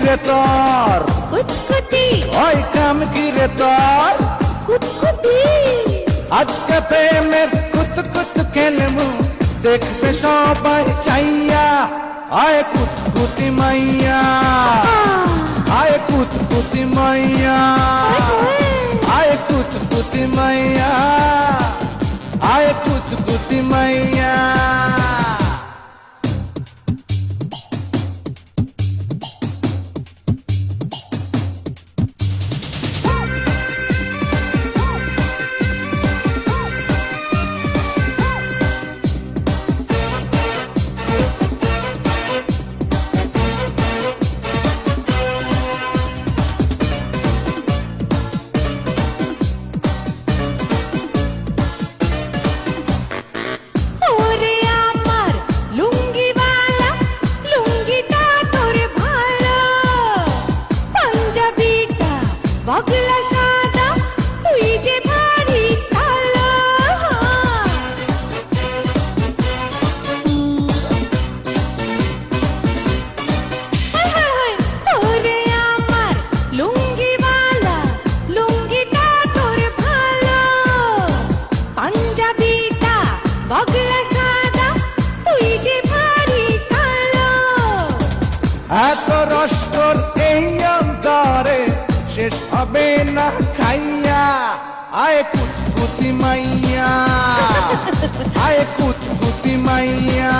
রে তোর কুতকুতি ওই কাম কি রে তোর কুতকুতি আজকে প্রেমের কুত কুত খেলবো দেখবে সবাই চাইয়া আয় কুতকুতি মাইয়া আয় কুতকুতি মাইয়া আয় কুতকুতি মাইয়া আয় কুতকুতি মাইয়া ওরে আমার লুঙ্গিওয়ালা লুঙ্গিটা তোর ভালো পাঞ্জাবিটা বগলা সাদা তুই যে ভারী কালো ওরে আমার লুঙ্গিওয়ালা লুঙ্গিটা তোর ভালো পাঞ্জাবিটা বগলা সাদা তুই যে ভারী কালো এত রস তোর এই অন্তরে শেষ হবে না খাইয়া আয় কুতকুতি মাইয়া আয় কুতকুতি মাইয়া